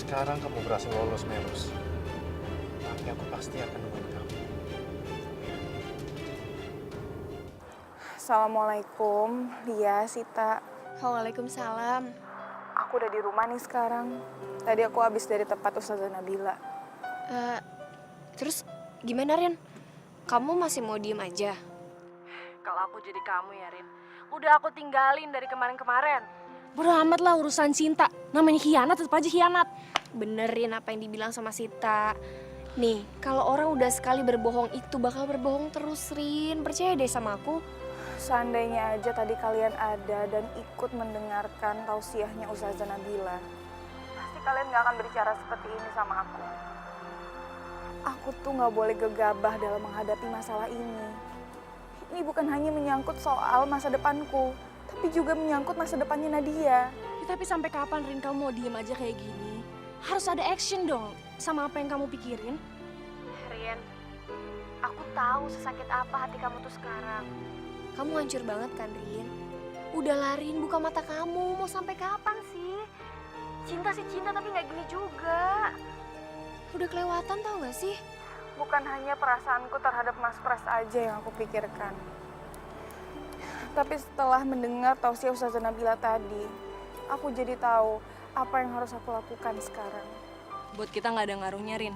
Sekarang kamu berhasil lolos, Meros. Tapi aku pasti akan nemuin kamu. Assalamualaikum, Lia, Sita. Waalaikumsalam. Aku udah di rumah nih sekarang. Tadi aku habis dari tempat Ustazah Nabila. Terus gimana, Rin? Kamu masih mau diem aja? Kalau aku jadi kamu ya, Rin. Udah aku tinggalin dari kemarin-kemarin. Bodo amat lah urusan cinta. Namanya khianat tetap aja khianat. Benerin apa yang dibilang sama Sita. Nih, kalau orang udah sekali berbohong itu bakal berbohong terus, Rin. Percaya deh sama aku. Seandainya aja tadi kalian ada dan ikut mendengarkan tausiahnya Ustazah Nabila, pasti kalian gak akan berbicara seperti ini sama aku. Aku tuh gak boleh gegabah dalam menghadapi masalah ini. Ini bukan hanya menyangkut soal masa depanku, tapi juga menyangkut masa depannya Nadia. Ya, tapi sampai kapan, Rin, kamu mau diem aja kayak gini? Harus ada action dong sama apa yang kamu pikirin. Rin, aku tahu sesakit apa hati kamu tuh sekarang. Kamu hancur banget kan, Rin? Udah larin, buka mata kamu. Mau sampai kapan sih? Cinta sih cinta, tapi nggak gini juga. Udah kelewatan tau gak sih? Bukan hanya perasaanku terhadap Mas Pras aja yang aku pikirkan. Tapi setelah mendengar tausiah Ustazah Nabila tadi, aku jadi tahu apa yang harus aku lakukan sekarang. Buat kita nggak ada ngaruhnya, Rin.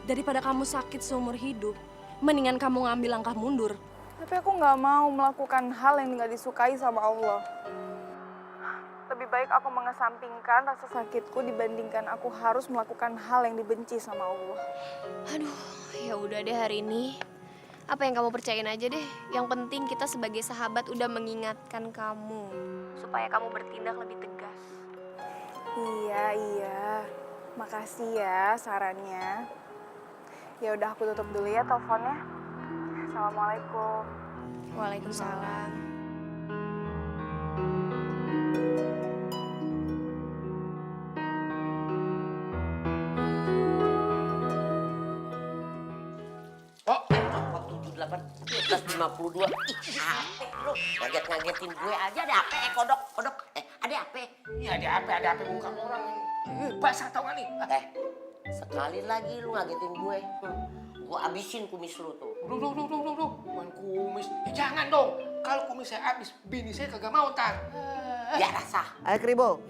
Daripada kamu sakit seumur hidup, mendingan kamu ngambil langkah mundur. Tapi aku nggak mau melakukan hal yang nggak disukai sama Allah. Lebih baik aku mengesampingkan rasa sakitku dibandingkan aku harus melakukan hal yang dibenci sama Allah. Aduh, ya udah deh hari ini. Apa yang kamu percayain aja deh. Yang penting kita sebagai sahabat udah mengingatkan kamu. Supaya kamu bertindak lebih tegas. Iya. Makasih ya sarannya. Ya udah aku tutup dulu ya teleponnya. Assalamualaikum. Waalaikumsalam. Oh, 78, 52. Ih, apa lu? Ngaget-ngagetin gue aja ada apa? Kodok. Ada apa? Iya ada apa muka orang. Basah tau gak nih? Sekali lagi lu ngagetin gue. Gue abisin kumis lu tuh. Duh. Bukan kumis. Ya jangan dong. Kalau kumis saya habis, bini saya kagak mau tar. Ya rasa. Ayo Kribo,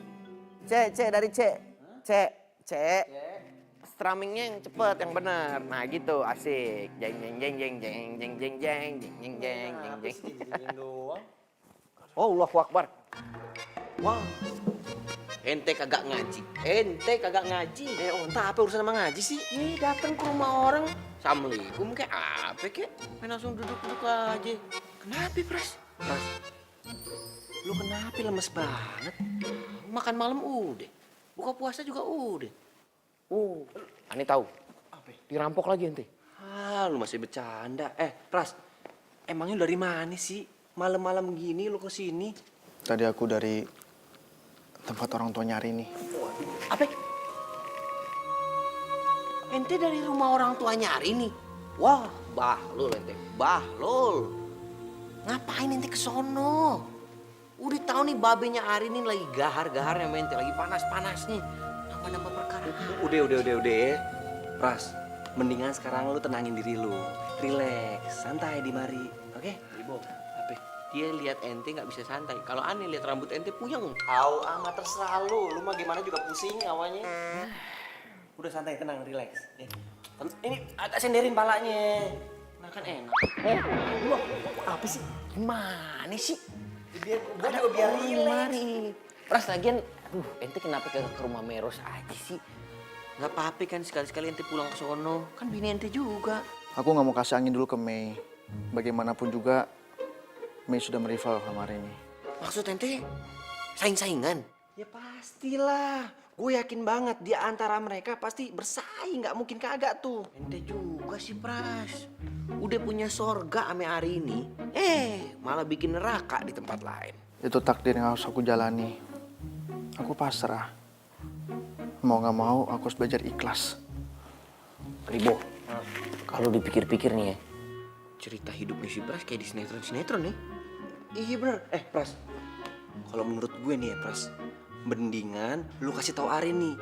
C dari C. C. Strummingnya yang cepet, yang bener. Nah gitu, asik. Jeng. Oh, Allahu Akbar. Wah. Ente kagak ngaji. Entah apa urusan sama ngaji sih? Datang ke rumah orang. Assalamualaikum kayak apa kek? Main langsung duduk aja. Kenapa, Pras? Lu kenapa lemes banget? Makan malam udah. Buka puasa juga udah. Ani tahu. Apa? Dirampok lagi ente. Lu masih bercanda. Pras, emangnya lu dari mana sih? Malam-malam gini lu kesini? Tadi aku dari tempat orang tua nyari nih. Apa? Ente dari rumah orang tua nyari nih. Wah, bahlul ente. Bahlul. Ngapain ente ke sono? Udah tahu nih babenya Arini lagi gahar-gaharnya sama ente, lagi panas-panasnya. Nambah-nambah perkara. Udah. Pras, mendingan sekarang lu tenangin diri lu. Relax, santai di mari. Oke? Ibu, apa? Dia lihat ente nggak bisa santai. Kalau aneh lihat rambut ente puyeng. Amat terserah lu. Lu mah gimana juga pusing awalnya. Udah santai, tenang, relax. Ini agak senderin palanya. Nah kan enak. Lu apa sih? Gimana sih? Gua juga biar relax. Pras lagian, ente kenapa ke rumah Meros aja sih? Nggak apa-apa kan sekali-sekali ente pulang ke sono. Kan bini ente juga. Aku nggak mau kasih angin dulu ke Mei. Bagaimanapun juga, Mei sudah merival sama Rini. Maksud ente saing-saingan? Ya pastilah. Gue yakin banget di antara mereka pasti bersaing, nggak mungkin kagak tuh. Ente juga sih Pras. Udah punya sorga ame hari ini, malah bikin neraka di tempat lain. Itu takdir yang harus aku jalani. Aku pasrah. Mau nggak mau, aku harus belajar ikhlas. Ribo, kalau dipikir-pikir nih ya, cerita hidupnya si Pras kayak di sinetron nih. Iya bener. Pras, kalau menurut gue nih ya Pras, mendingan lu kasih tahu Arin nih.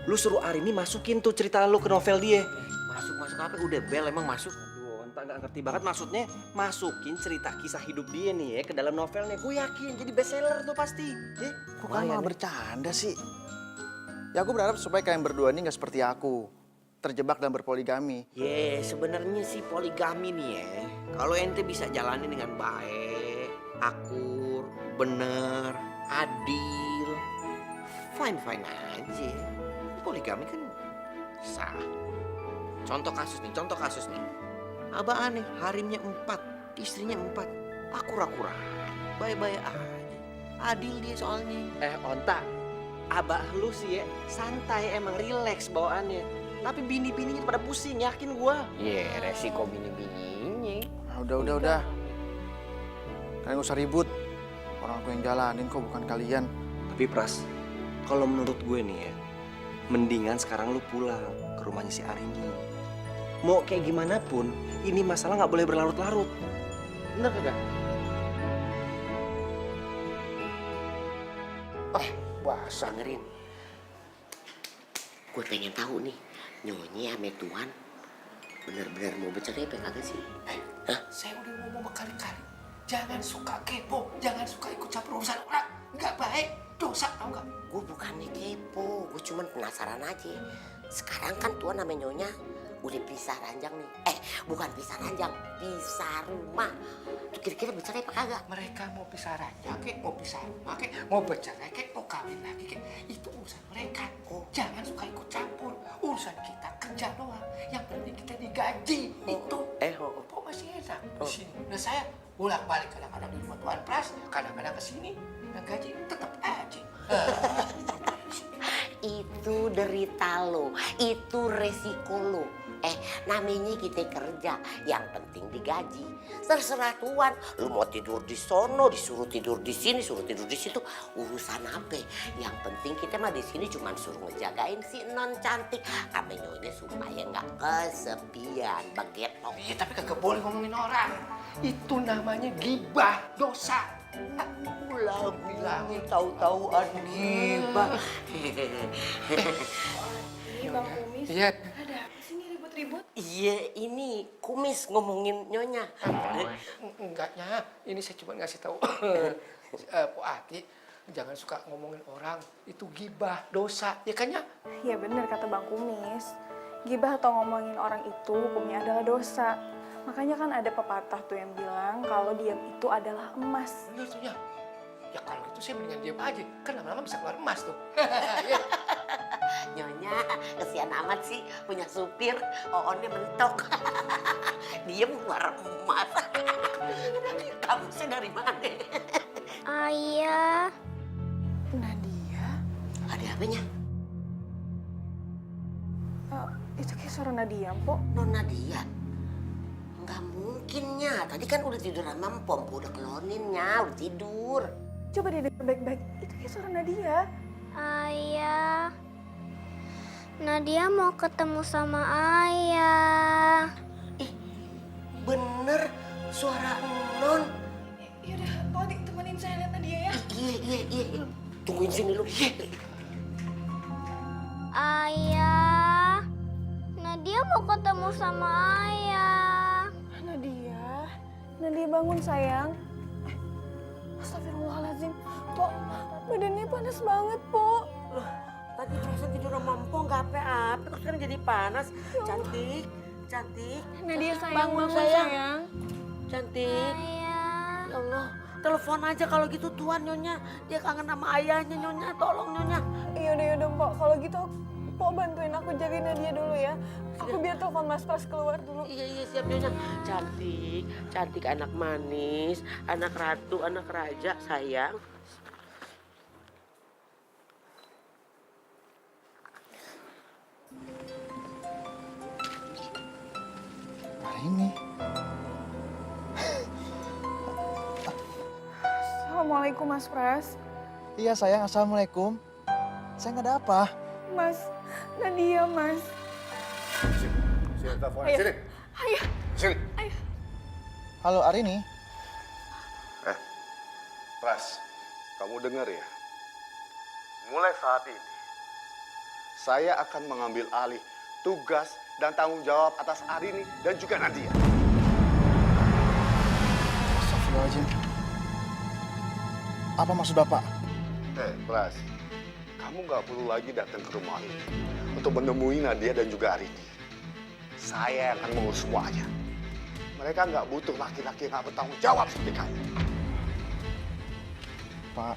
lu suruh Arini masukin tuh cerita lu ke novel dia. Masuk apa? Udah bel emang masuk. Aduh, Onta nggak ngerti banget maksudnya. Masukin cerita kisah hidup dia nih ya ke dalam novelnya. Gue yakin jadi bestseller tuh pasti. Kok kalian malah bercanda sih? Ya aku berharap supaya kalian berdua ini nggak seperti aku. Terjebak dan berpoligami. Sebenarnya sih poligami nih ya. Kalau ente bisa jalani dengan baik, akur, bener, adil, fine aja. Poligami kan sah. Contoh kasus nih. Abah aneh, harimnya 4, istrinya 4. Akur-akuran, baik-baik aja. Adil dia soalnya. Onta, abah lu sih ya santai emang rileks bawaannya. Tapi bini-bininya pada pusing, yakin gua. Resiko bini-bininya. Nah, udah. Kalian gak usah ribut. Orang aku yang jalanin kok, bukan kalian. Tapi Pras, kalau menurut gue nih ya, mendingan sekarang lu pulang ke rumahnya si Arini. Mau kayak gimana pun, ini masalah nggak boleh berlarut-larut. Bener kagak? Bahasa dengerin. Gue pengen tahu nih, Nyonya sama Tuan bener-bener mau bercerai apa kagak sih? Saya udah ngomong berkali-kali. Jangan suka kepo, jangan suka ikut campur urusan orang. Nggak baik, dosa tau nggak? Gue bukannya kepo, gue cuman penasaran aja. Sekarang kan Tuan sama Nyonya udah pisah ranjang nih. Bukan pisah ranjang, pisah rumah. Tuh kira-kira bercerai apa kagak? Mereka mau pisah ranjang kek, mau pisah rumah kek, mau bercerai kek, mau kawin lagi kek. Itu urusan mereka. Jangan suka ikut campur. Urusan kita kerja doang. Yang penting kita digaji. Itu. Kok masih enak di sini? Nah saya bolak-balik kadang-kadang di rumah Tuan Pras, kadang-kadang ke sini. Nah gaji tetap aja. Itu derita lo, itu resiko lo. Namanya kita kerja, yang penting digaji. Terserah Tuan, lu mau tidur di sono, disuruh tidur di sini, suruh tidur di situ, urusan apa? Yang penting kita mah di sini cuma suruh ngejagain si non cantik, sama Nyonya supaya nggak kesepian, begitu. Iya tapi kagak boleh ngomongin orang. Itu namanya gibah, dosa. Ulah bilangin tahu-tahuan gibah. Bang Kumis, Iya. ada apa sih nih ribut-ribut? Iya, ini Kumis ngomongin Nyonya. Enggaknya, ini saya cuma ngasih tahu Po Ati, jangan suka ngomongin orang, itu gibah, dosa, ya kan ya? Ya bener kata Bang Kumis. Gibah atau ngomongin orang itu hukumnya adalah dosa. Makanya kan ada pepatah tuh yang bilang kalau diam itu adalah emas. Bener tuh ya. Ya kalau gitu saya mendingan diam aja, kan lama-lama bisa keluar emas tuh. Nyonya, kesian amat sih punya supir, oonnya mentok. Dia keluar emas. Kamu sih dari mana? Ayah. Nadia? Ada apanya? Itu kayak suara Nadia, Mpok. Nona dia? Nggak mungkinnya. Tadi kan udah tidur sama Empom, udah keloninnya, udah tidur. Coba dia denger baik-baik. Itu kayak suara Nadia. Ayah. Nadia mau ketemu sama ayah. Bener, suara Non. Yaudah, Mpok temenin saya lihat Nadia ya. Iya. Tungguin sini lu. Ayah. Nadia mau ketemu sama ayah. Nadia bangun sayang. Astagfirullahaladzim. Pok, badannya panas banget, Pok. Tadi perasaan tidur sama Empong nggak apa-apa, terus sekarang jadi panas. Cantik. Nadia sayang, Bangun, bangun sayang. sayang. Cantik. Ayah. Ya Allah, telepon aja kalau gitu Tuan Nyonya. Dia kangen sama ayahnya Nyonya, tolong Nyonya. Yaudah, Mpok. Kalau gitu, Pok bantuin aku jagain Nadia dulu ya. Aku biar telepon Mas Pras keluar dulu. Iya siap Nyonya. Cantik anak manis, anak ratu, anak raja sayang. Arini. Assalamualaikum Mas Pras. Iya sayang, assalamualaikum. Saya nggak ada apa. Mas, Nadia Mas. Sini telepon, Ayah. sini. Ayah. Sini. Halo Arini. Pras, kamu dengar ya? Mulai saat ini, saya akan mengambil alih tugas dan tanggung jawab atas Arini dan juga Nadia. Astagfirullahaladzim. Apa maksud Bapak? Pras, kamu nggak perlu lagi datang ke rumah ini untuk menemui Nadia dan juga Arini. Saya akan mengurus semuanya. Mereka nggak butuh laki-laki yang nggak bertanggung jawab seperti kamu. Pak,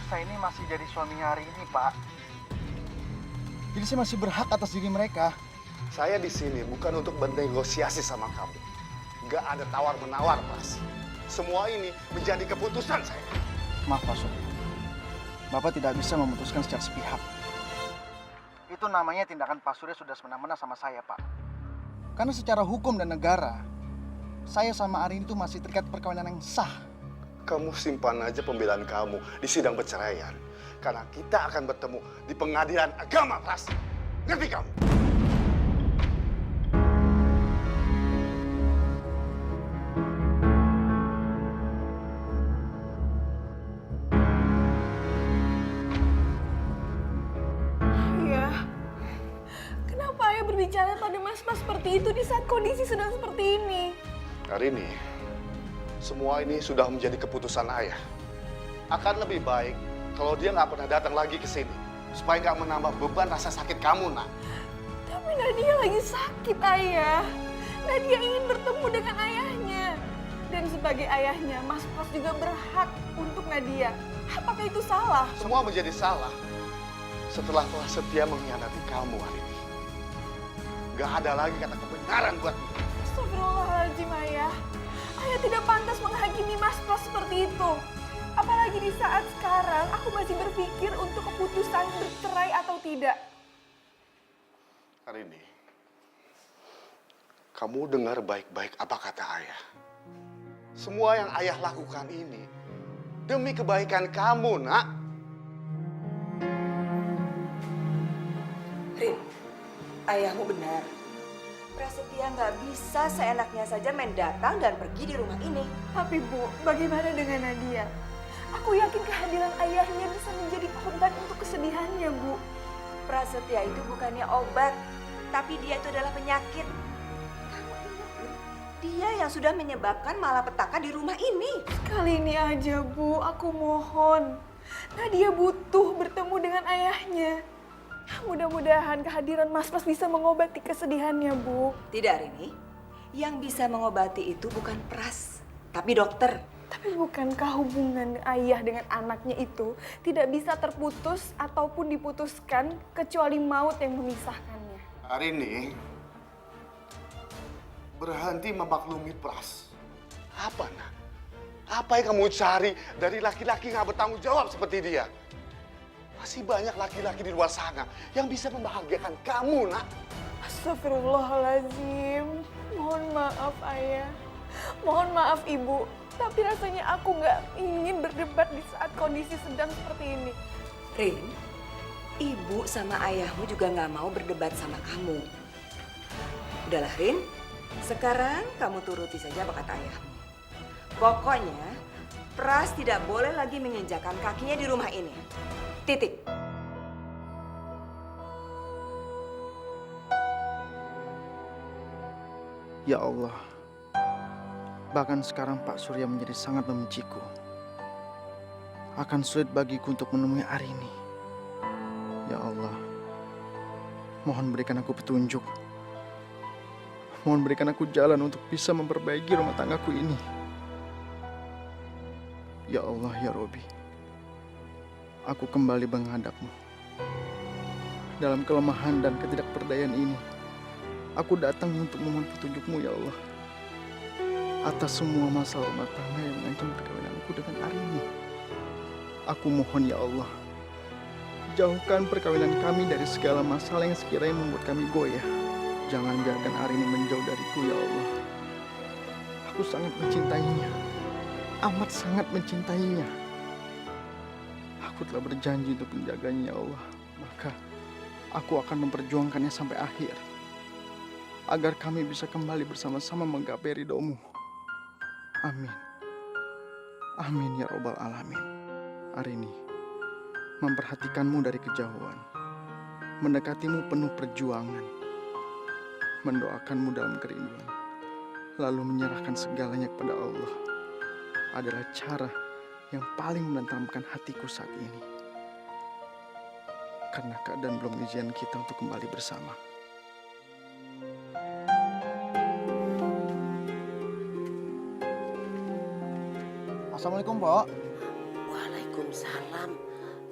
saya ini masih jadi suaminya Arini, Pak. Jadi saya masih berhak atas diri mereka. Saya di sini bukan untuk bernegosiasi sama kamu. Nggak ada tawar-menawar, Pras. Semua ini menjadi keputusan saya. Maaf, Pak Surya. Bapak tidak bisa memutuskan secara sepihak. Itu namanya tindakan Pak Surya sudah semena-mena sama saya, Pak. Karena secara hukum dan negara, saya sama Arini itu masih terikat perkawinan yang sah. Kamu simpan aja pembelaan kamu di sidang perceraian. Karena kita akan bertemu di pengadilan agama, Pras. Ngerti kamu? Ayah, kenapa ayah berbicara pada mas-mas seperti itu di saat kondisi sedang seperti ini? Arini, semua ini sudah menjadi keputusan ayah. Akan lebih baik kalau dia nggak pernah datang lagi ke sini. Supaya nggak menambah beban rasa sakit kamu, Nak. Tapi Nadia lagi sakit, ayah. Nadia ingin bertemu dengan ayahnya. Dan sebagai ayahnya, Mas Pras juga berhak untuk Nadia. Apakah itu salah? Semua menjadi salah setelah Prasetya mengkhianati kamu hari ini. Nggak ada lagi kata kebenaran buat dia. Astagfirullahaladzim, ayah. Ayah tidak pantas menghakimi Mas Pras seperti itu. Apalagi di saat sekarang aku masih berpikir untuk keputusan bercerai atau tidak. Hari ini, kamu dengar baik-baik apa kata ayah. Semua yang ayah lakukan ini demi kebaikan kamu, Nak. Rin, ayahmu benar. Prasetya nggak bisa seenaknya saja main datang dan pergi di rumah ini. Tapi Bu, bagaimana dengan Nadia? Aku yakin kehadiran ayahnya bisa menjadi obat untuk kesedihannya, Bu. Prasetya itu bukannya obat, tapi dia itu adalah penyakit. Kamu ingat, Rin? Dia yang sudah menyebabkan malapetaka di rumah ini. Kali ini aja, Bu, aku mohon. Nadia butuh bertemu dengan ayahnya. Mudah-mudahan kehadiran Mas Pras bisa mengobati kesedihannya, Bu. Tidak, Rini. Yang bisa mengobati itu bukan Pras, tapi dokter. Tapi bukankah hubungan ayah dengan anaknya itu tidak bisa terputus ataupun diputuskan kecuali maut yang memisahkannya? Hari ini, berhenti memaklumi Pras. Apa, Nak? Apa yang kamu cari dari laki-laki nggak bertanggung jawab seperti dia? Masih banyak laki-laki di luar sana yang bisa membahagiakan kamu, Nak. Astagfirullahaladzim. Mohon maaf, ayah. Mohon maaf, ibu. Tapi rasanya aku nggak ingin berdebat di saat kondisi sedang seperti ini. Rin, ibu sama ayahmu juga nggak mau berdebat sama kamu. Udahlah, Rin. Sekarang kamu turuti saja apa kata ayahmu. Pokoknya, Pras tidak boleh lagi menginjakan kakinya di rumah ini. Titik. Ya Allah, bahkan sekarang Pak Surya menjadi sangat membenciku. Akan sulit bagiku untuk menemui Arini. Ya Allah, mohon berikan aku petunjuk. Mohon berikan aku jalan untuk bisa memperbaiki rumah tanggaku ini. Ya Allah, ya Robi, aku kembali menghadapmu. Dalam kelemahan dan ketidakberdayaan ini, aku datang untuk memohon petunjukmu, ya Allah. Atas semua masalah rumah tangga yang mengancam perkawinanku dengan Arini. Aku mohon, ya Allah, jauhkan perkawinan kami dari segala masalah yang sekiranya membuat kami goyah. Jangan biarkan Arini menjauh dariku, ya Allah. Aku sangat mencintainya, amat sangat mencintainya. Aku telah berjanji untuk menjaganya, ya Allah. Maka aku akan memperjuangkannya sampai akhir, agar kami bisa kembali bersama-sama menggapai ridho-Mu. Amin. Amin ya Rabbal Alamin. Arini, memperhatikanmu dari kejauhan, mendekatimu penuh perjuangan, mendoakanmu dalam kerinduan, lalu menyerahkan segalanya kepada Allah adalah cara yang paling menenteramkan hatiku saat ini. Karena keadaan belum mengizinkan kita untuk kembali bersama. Assalamualaikum, Pok. Waalaikumsalam.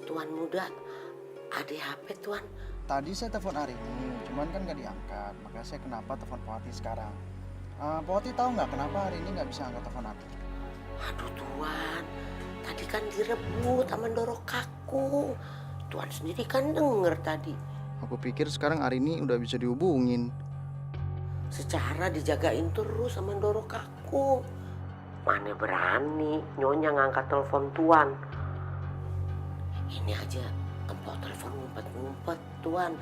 Tuan muda, ada HP Tuan? Tadi saya telepon Arini, cuman kan nggak diangkat. Makanya saya kenapa telepon Poti sekarang. Poti tahu nggak kenapa hari ini nggak bisa angkat telepon aku? Aduh Tuan, tadi kan direbut sama Ndoro Kaku. Tuan sendiri kan denger tadi. Aku pikir sekarang Arini udah bisa dihubungin. Secara dijagain terus sama Ndoro Kaku. Mana berani Nyonya ngangkat telepon Tuan. Ini aja empok telepon ngumpet-ngumpet Tuan.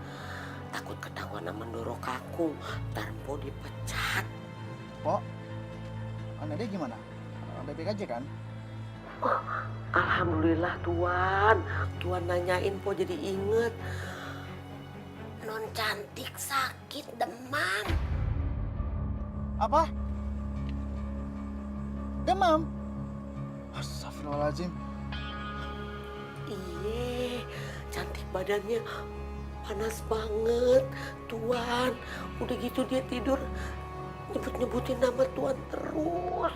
Takut ketahuan sama Ndoro Kaku, ntar empok dipecat. Pok, anak dia gimana? Baik-baik aja kan? Oh, alhamdulillah Tuan. Tuan nanyain po jadi inget. Non cantik sakit demam. Apa? Demam? Astagfirullahaladzim. Iye, cantik badannya panas banget Tuan. Udah gitu dia tidur nyebut-nyebutin nama Tuan terus.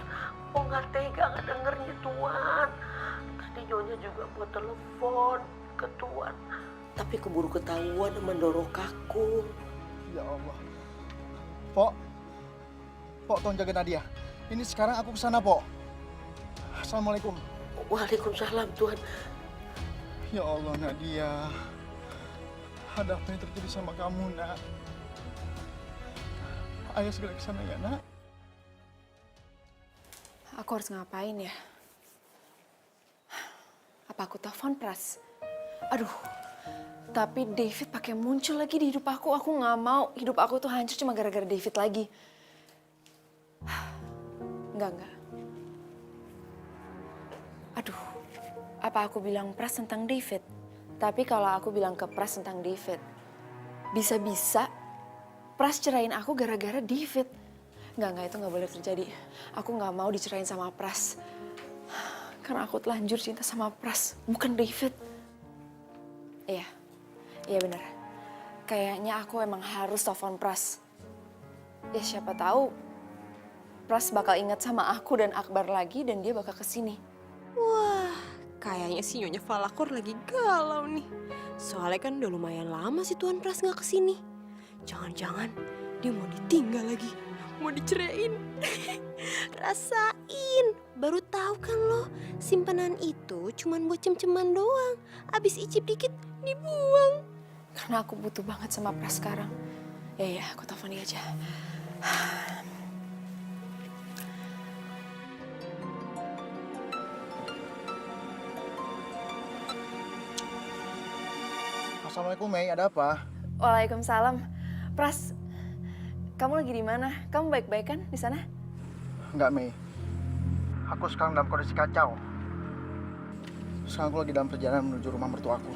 Oh nggak tega ngedengernya Tuan. Tadi Nyonya juga mau telepon ke Tuan, tapi keburu ketahuan sama Ndoro Kaku. Ya Allah. Pok, tolong jaga Nadia. Ini sekarang aku kesana, Pok. Assalamualaikum. Waalaikumsalam Tuan. Ya Allah, Nadia. Ada apa yang terjadi sama kamu, Nak? Ayo segera kesana ya, Nak. Aku harus ngapain ya? Apa aku telepon Pras? Aduh, tapi David pakai muncul lagi di hidup aku. Aku nggak mau hidup aku tuh hancur cuma gara-gara David lagi. Enggak. Aduh, apa aku bilang Pras tentang David? Tapi kalau aku bilang ke Pras tentang David, bisa-bisa Pras cerain aku gara-gara David. Enggak, itu nggak boleh terjadi. Aku nggak mau dicerain sama Pras. Karena aku telanjur cinta sama Pras, bukan David. Iya benar. Kayaknya aku emang harus telepon Pras. Ya siapa tahu Pras bakal ingat sama aku dan Akbar lagi dan dia bakal kesini. Wah, kayaknya si Nyonya Falakor lagi galau nih. Soalnya kan udah lumayan lama si Tuan Pras nggak kesini. Jangan-jangan dia mau ditinggal lagi, mau diceraiin. Rasain, baru tahu kan lo, simpanan itu cuman buat cem-ceman doang. Abis icip dikit, dibuang. Karena aku butuh banget sama Pras sekarang. Ya, aku telepon dia aja. Assalamualaikum, Mei. Ada apa? Waalaikumsalam. Pras, kamu lagi di mana? Kamu baik-baik kan di sana? Enggak, Mei. Aku sekarang dalam kondisi kacau. Sekarang aku lagi dalam perjalanan menuju rumah mertuaku.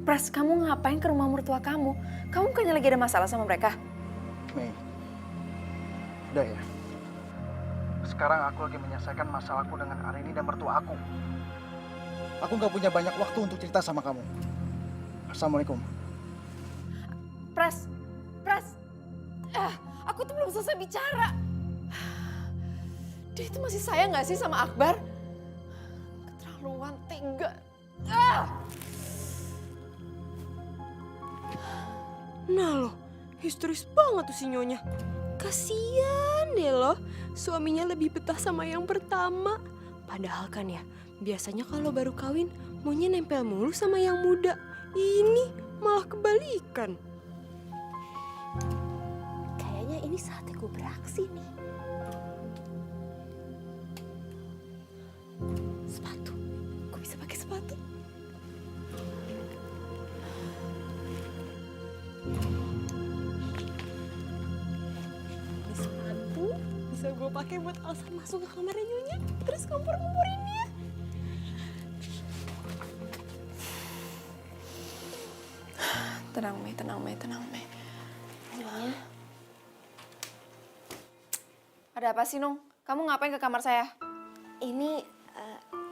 Pras, kamu ngapain ke rumah mertua kamu? Kamu bukannya lagi ada masalah sama mereka? Mei, udah ya. Sekarang aku lagi menyelesaikan masalahku dengan Arini dan mertua aku. Aku nggak punya banyak waktu untuk cerita sama kamu. Assalamualaikum. Pras, aku tuh belum selesai bicara. Dia itu masih sayang nggak sih sama Akbar? Keterlaluan, tega. Nah loh, histeris banget tuh si Nyonya. Kasian deh loh, suaminya lebih betah sama yang pertama. Padahal kan ya, biasanya kalau baru kawin maunya nempel mulu sama yang muda. Ini malah kebalikan. Kayaknya ini saatnya gue beraksi nih. Sepatu, gue bisa pakai sepatu. Ini sepatu bisa gue pakai buat alasan masuk ke kamarnya Nyonya, terus kompor-komporin dia. Tenang, Mei, tenang, Mei, tenang, Mei. Nyonya, Ada apa sih, Nung? Kamu ngapain ke kamar saya? ini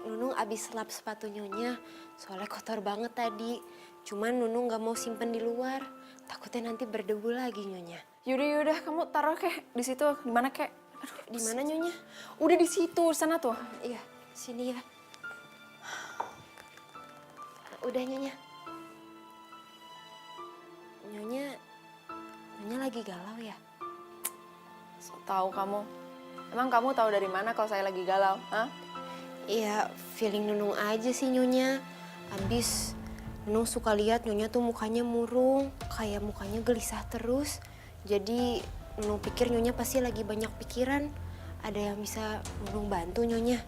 Nunung abis lap sepatu Nyonya, soalnya kotor banget tadi. Cuman Nunung gak mau simpen di luar, takutnya nanti berdebu lagi Nyonya. Yaudah, kamu taruh kek di situ. Di mana kek? Aduh, Di mana Nyonya? udah di situ, sana tuh. Iya, sini ya. Udah Nyonya. Nyonya lagi galau ya? So, tahu kamu. Emang kamu tahu dari mana kalau saya lagi galau? Hah? Iya, feeling Nunung aja sih Nyonya. Abis Nunung suka lihat Nyonya tuh mukanya murung, kayak mukanya gelisah terus. Jadi Nunung pikir Nyonya pasti lagi banyak pikiran. Ada yang bisa Nunung bantu Nyonya?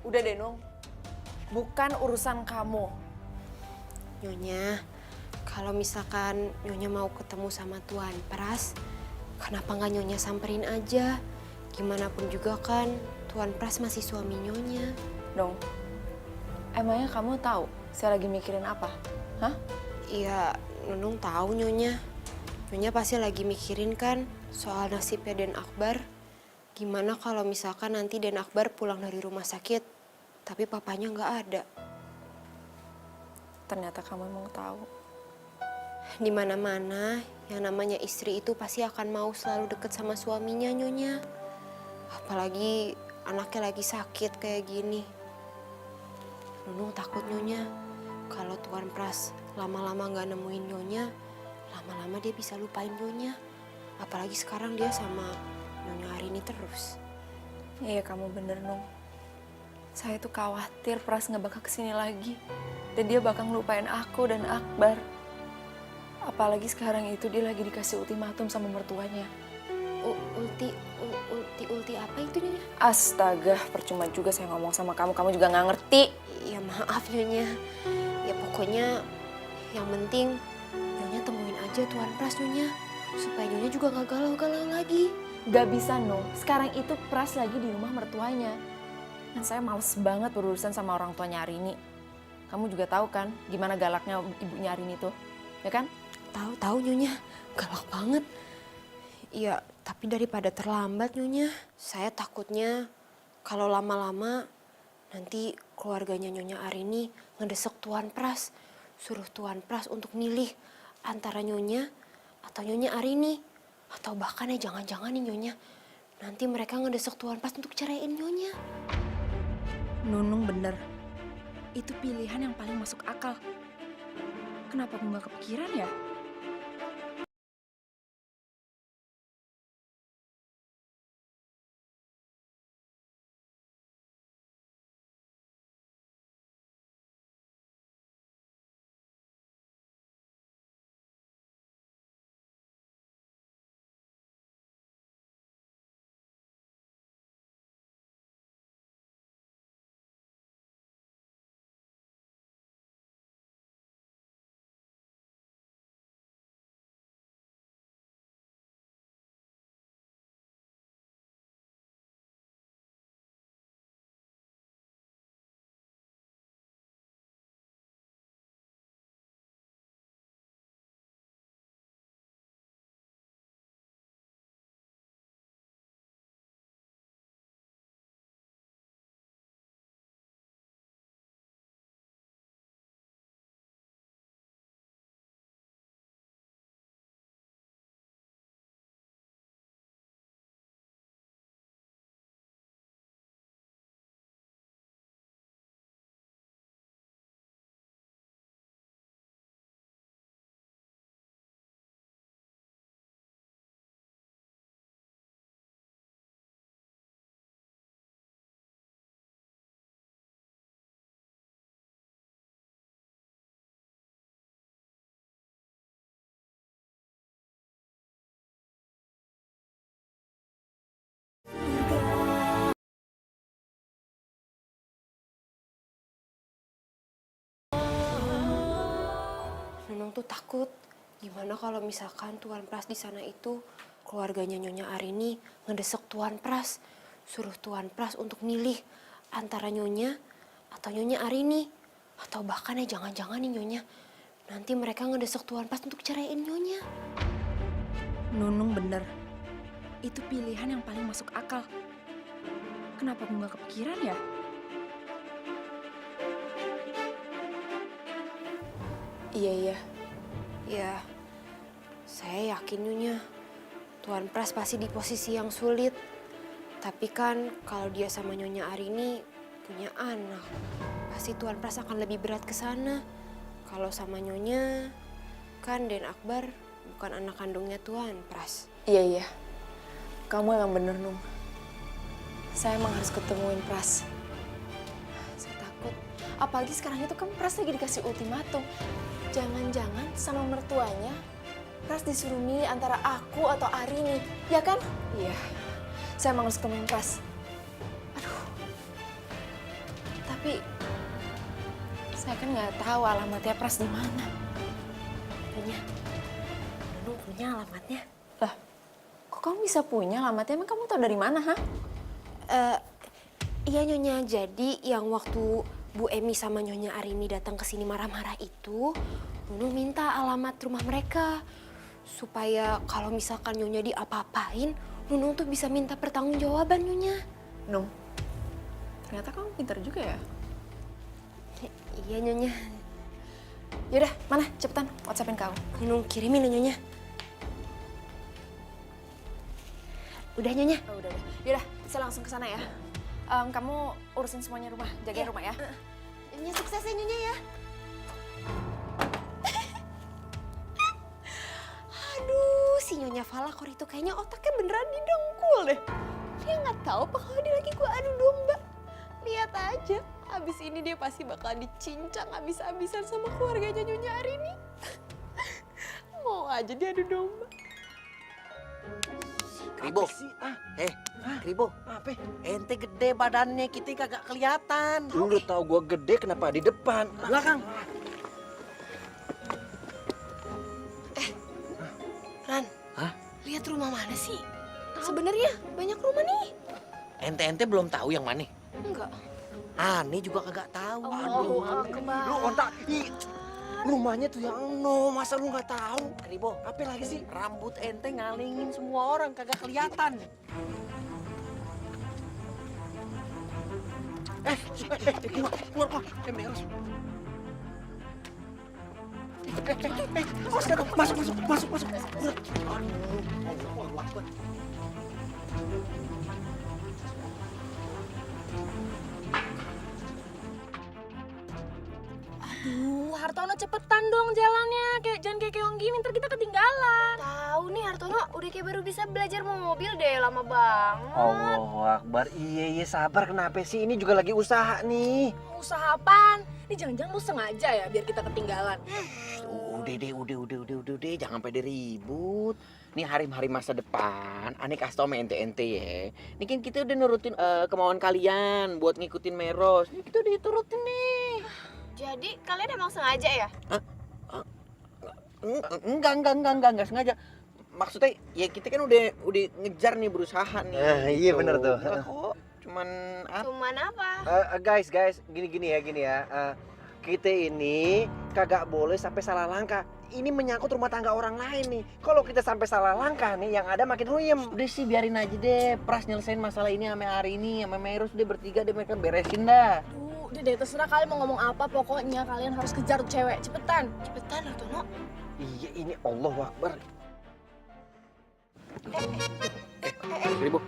Udah deh, Nung. Bukan urusan kamu. Nyonya, kalau misalkan Nyonya mau ketemu sama Tuan Pras, kenapa nggak Nyonya samperin aja? Gimana pun juga kan Tuan Pras masih suami Nyonya. Dong, emangnya kamu tahu saya lagi mikirin apa? Hah? Iya, Nunung tahu Nyonya. Nyonya pasti lagi mikirin kan soal nasibnya Den Akbar. Gimana kalau misalkan nanti Den Akbar pulang dari rumah sakit, tapi papanya nggak ada. Ternyata kamu emang tahu. Di mana-mana yang namanya istri itu pasti akan mau selalu deket sama suaminya Nyonya. Apalagi anaknya lagi sakit kayak gini. Nunung takut Nyonya, kalau Tuan Pras lama-lama nggak nemuin Nyonya, lama-lama dia bisa lupain Nyonya. Apalagi sekarang dia sama Nyonya Arini terus. Iya, kamu bener, Nung. Saya tuh khawatir Pras nggak bakal kesini lagi. Dan dia bakal ngelupain aku dan Akbar. Apalagi sekarang itu dia lagi dikasih ultimatum sama mertuanya. Ulti apa itu Nyonya? Astaga, percuma juga saya ngomong sama kamu. Kamu juga nggak ngerti. Ya maaf Nyonya. Ya pokoknya yang penting Nyonya temuin aja Tuan Pras Nyonya. Supaya Nyonya juga gak galau-galau lagi. Gak bisa, Nung. Sekarang itu Pras lagi di rumah mertuanya. Dan saya males banget berurusan sama orang tuanya Arini. Kamu juga tahu kan gimana galaknya ibunya Arini tuh, ya kan? Tahu Nyonya, galak banget. Iya, tapi daripada terlambat Nyonya, saya takutnya kalau lama-lama nanti keluarganya Nyonya Arini ngedesek Tuan Pras, suruh Tuan Pras untuk milih antara Nyonya atau Nyonya Arini. Atau bahkan ya jangan-jangan nih Nyonya, nanti mereka ngedesek Tuan Pras untuk ceraiin Nyonya. Nunung bener. Itu pilihan yang paling masuk akal. Kenapa aku nggak kepikiran ya? Nunung tuh takut gimana kalau misalkan Tuan Pras di sana itu keluarganya Nyonya Arini ngedesek Tuan Pras, suruh Tuan Pras untuk milih antara Nyonya atau Nyonya Arini. Atau bahkan ya jangan-jangan nih Nyonya, nanti mereka ngedesek Tuan Pras untuk ceraiin Nyonya. Nunung bener. Itu pilihan yang paling masuk akal. Kenapa aku nggak kepikiran ya? Iya. Ya, saya yakin Nyonya. Tuan Pras pasti di posisi yang sulit. Tapi kan kalau dia sama Nyonya Arini punya anak, pasti Tuan Pras akan lebih berat ke sana. Kalau sama Nyonya, kan Den Akbar bukan anak kandungnya Tuan Pras. Iya. Kamu emang bener, Nung. Saya emang harus ketemuin Pras. Saya takut. Apalagi sekarang itu kan Pras lagi dikasih ultimatum. Jangan-jangan sama mertuanya Pras disuruh milih antara aku atau Arini. Ya kan? Iya. Saya emang harus ketemuin Pras. Aduh. Tapi saya kan nggak tahu alamatnya Pras di mana. Nung punya alamatnya. Lah, kok kamu bisa punya alamatnya? Emang kamu tahu dari mana, ha? Iya Nyonya, jadi yang waktu Bu Emi sama Nyonya Arini datang ke sini marah-marah itu, Nunung minta alamat rumah mereka. Supaya kalau misalkan Nyonya diapa-apain, Nunung tuh bisa minta pertanggungjawaban Nyonya. Nung, ternyata kamu pintar juga ya? Iya Nyonya. Yaudah, mana? Cepetan, WhatsAppin kamu. Nunung kirimin ya Nyonya. Udah Nyonya? Oh, udah. Yaudah, saya langsung ke sana ya. Kamu urusin semuanya rumah, jagain rumah ya. Nyonya sukses ya Nyonya ya. Aduh, si Nyonya Falakor itu kayaknya otaknya beneran didengkul deh. Dia nggak tahu apa kalau dia lagi gua adu domba. Lihat aja, abis ini dia pasti bakal dicincang abis-abisan sama keluarganya Nyonya Arini. Mau aja dia adu domba. Kribo. Kribo. Apa? Ente gede badannya, kita kagak kelihatan. Lu udah tahu gua gede, kenapa di depan? Belakang. Ran, Hah? lihat rumah mana sih? Sebenarnya banyak rumah nih. Ente belum tahu yang mana? Enggak. Ani juga kagak tahu. Lu ontak. Rumahnya tuh yang no, masa lu nggak tahu? Kribo, Apa lagi sih? rambut ente ngalingin semua orang, kagak kelihatan. Keluar. Meros. Masuk. Udah. Aduh, Hartono cepetan dong jalannya. Jangan kayak keong gini, ntar kita ketinggalan. Tahu nih Hartono udah kayak baru bisa belajar mau mobil deh, lama banget. Allahu Akbar. Iya, sabar. Kenapa sih? Ini juga lagi usaha nih. Usaha apaan? Ini jangan-jangan lu sengaja ya biar kita ketinggalan. Udah, jangan pada ribut. Nih hari-hari masa depan, Ani kasih tau sama ente ya. Ini kan kita udah nurutin kemauan kalian buat ngikutin Meros. Ini kita udah turutin nih. Jadi kalian emang sengaja ya? Enggak sengaja. Maksudnya ya kita kan udah ngejar nih, berusaha nih. Iya bener tuh. Enggak kok, cuman Cuman apa? Guys, gini ya. Kita ini kagak boleh sampai salah langkah. Ini menyangkut rumah tangga orang lain nih. Kalau kita sampai salah langkah nih, yang ada makin ruyem. udah sih biarin aja deh. Pras nyelesain masalah ini sama Arini, sama Meros, udah bertiga deh, mereka beresin dah. Udah deh, terserah kalian mau ngomong apa, pokoknya kalian harus kejar tuh cewek. Cepetan. Cepetan Hartono. Iya, ini Allahu Akbar. Kribo.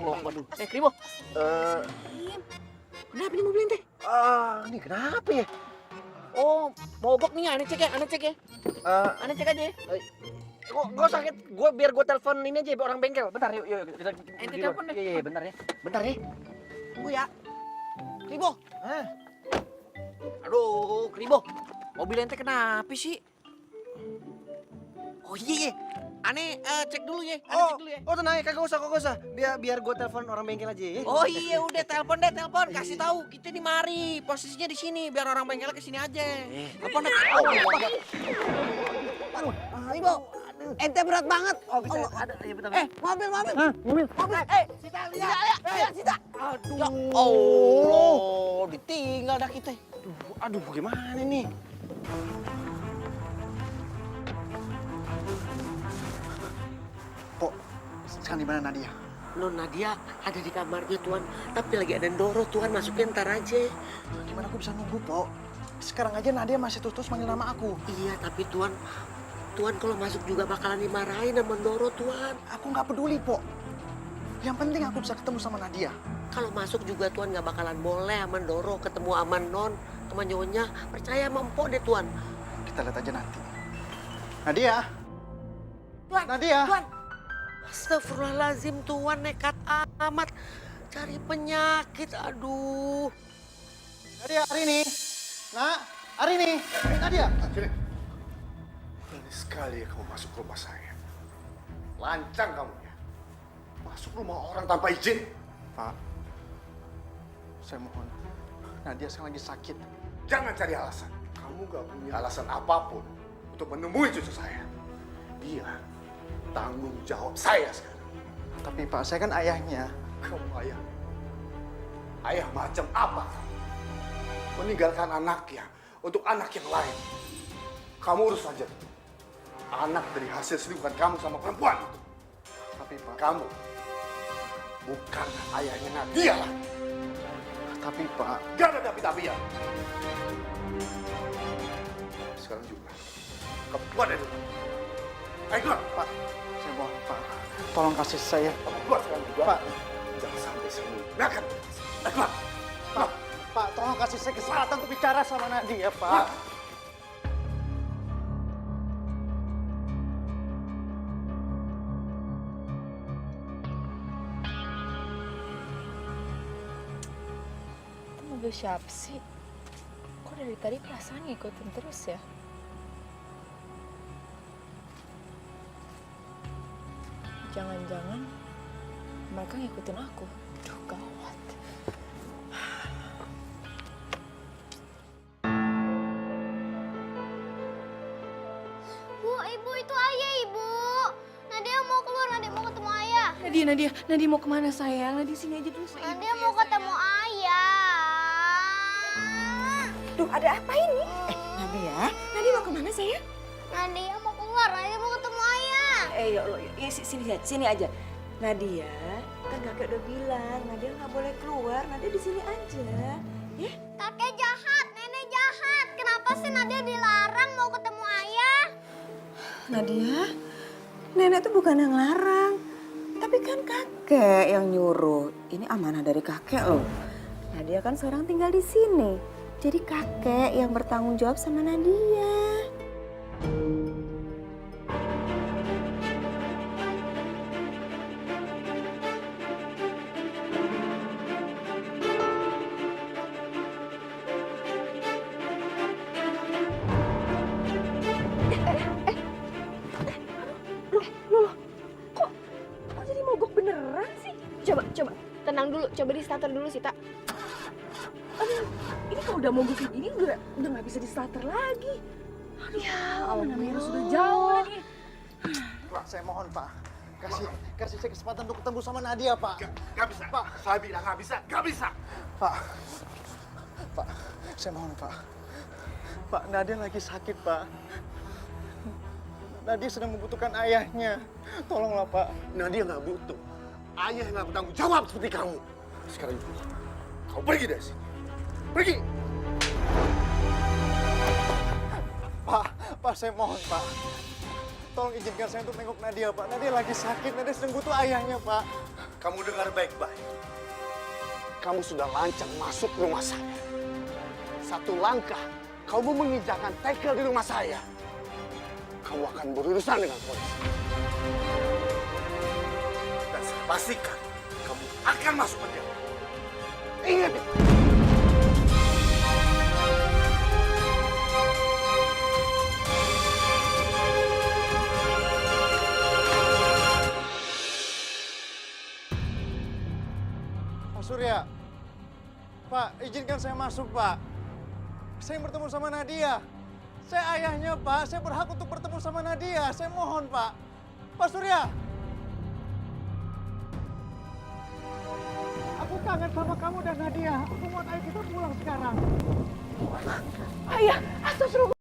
Waduh. Kribo. Kenapa nih mobil ente? Ini kenapa ya? Oh, mogok nih, aneh cek ya. Aneh cek aja. Gue sakit. Biar gue telepon ini aja orang bengkel. Bentar, yuk. Kita Ente telepon deh. Iya, bentar ya. Tunggu ya. Kribo. Hah? Aduh, Kribo. Mobil ente kenapa sih? Oh iya. Aneh cek dulu ya. Tenang ya, kagak usah. Biar gue telepon orang bengkel aja ya. Oh iya, udah telepon. Kasih tahu kita di mari. Posisinya di sini biar orang bengkel ke sini aja. Telepon deh. Ibu, ente berat banget. Oh, bisa. Ada, ya bentar. Mobil. Mobil. Sita, lihat. Sita. Ya Allah, ditinggal dah kita. Aduh, gimana nih? Pok, sekarang di mana Nadia? Non Nadia ada di kamarnya Tuan, tapi lagi ada Ndoro Tuan, masukin ntar aja. Gimana aku bisa nunggu, Pok? Sekarang aja Nadia masih terus manggil nama aku. Iya, tapi Tuan kalau masuk juga bakalan dimarahin sama Ndoro Tuan. Aku nggak peduli, Pok. Yang penting aku bisa ketemu sama Nadia. Kalau masuk juga Tuan nggak bakalan boleh sama Ndoro ketemu sama Non, sama Nyonya. Percaya sama Empok deh Tuan. Kita lihat aja nanti. Nadia. Tuan, Nadia. Tuan. Astagfirullahaladzim Tuan, nekat amat. Cari penyakit, aduh. Nadia, Arini. Nak, Arini. Nadia. Sini. Berani sekali ya kamu masuk rumah saya. Lancang kamu ya. Masuk rumah orang tanpa izin. Pak, saya mohon. Nadia sekarang lagi sakit. Jangan cari alasan. Kamu gak punya alasan apapun untuk menemui cucu saya. Dia tanggung jawab saya sekarang. Tapi Pak, saya kan ayahnya. Kamu ayah. Ayah macam apa kamu? Meninggalkan anaknya untuk anak yang lain. Kamu urus saja. Anak dari hasil selingkuhan kamu sama perempuan itu. Tapi Pak, Kamu bukan ayahnya Nadia lah. tapi Pak. Gak ada tapi-tapian. Sekarang juga. Kamu keluar dari rumah. Ayo keluar. Pak, saya mohon Pak. Tolong kasih saya. Kamu keluar sekarang juga. Pak. Jangan sampai saya menggunakan. Ayo keluar. Pak, tolong kasih saya kesempatan untuk bicara sama Nadia, Pak. Itu mobil siapa sih? Kok dari tadi perasaan ngikutin terus ya? Jangan-jangan mereka ngikutin aku. Duh, gawat. Bu, ibu itu ayah, ibu. Nadia mau keluar, Nadia mau ketemu ayah. Nadia mau kemana sayang? Nadia sini aja dulu sayang. Nadia mau ketemu ayah. Duh, ada apa ini? Nadia mau kemana sayang? Nadia mau keluar, Nadia mau ketemu ayah. Ya Allah, sini aja. Nadia, kan kakek udah bilang, Nadia nggak boleh keluar, Nadia di sini aja. Ya? Kakek jahat, nenek jahat. Kenapa sih Nadia dilarang mau ketemu ayah? Nadia, nenek tuh bukan yang larang, tapi kan kakek yang nyuruh. Ini amanah dari kakek loh. Nadia kan sekarang tinggal di sini, jadi kakek yang bertanggung jawab sama Nadia. Kok jadi mogok beneran sih? Coba. Tenang dulu, coba di starter dulu sih, Tak. Aduh, ini kalau udah mogok kayak gini udah nggak bisa di starter lagi. Aduh, ya Allah, sudah jauh lagi. Pak, saya mohon Pak. Kasih saya kesempatan untuk ketemu sama Nadia, Pak. Gak bisa. Pak, saya bilang gak bisa. Gak bisa. Pak, saya mohon Pak. Pak, Nadia lagi sakit, Pak. Nadia sedang membutuhkan ayahnya. Tolonglah, Pak. Nadia gak butuh. Ayah gak bertanggung jawab seperti kamu. Sekarang juga. Kau pergi dari sini. Pergi. Pak, saya mohon, Pak. Tolong izinkan saya untuk nengok Nadia, Pak. Nadia lagi sakit, Nadia sedang butuh ayahnya, Pak. Kamu dengar baik-baik. Kamu sudah lancang masuk rumah saya. Satu langkah, kamu menginjakan tekel di rumah saya. Kamu akan berurusan dengan polisi. Dan saya pastikan, kamu akan masuk penjara. Ingat itu. Pak Surya. Pak, izinkan saya masuk, Pak. Saya bertemu sama Nadia. Saya ayahnya, Pak. Saya berhak untuk bertemu sama Nadia. Saya mohon, Pak. Pak Surya. Aku kangen sama kamu dan Nadia. Aku mohon ayo kita pulang sekarang. Ayah, astagfirullah.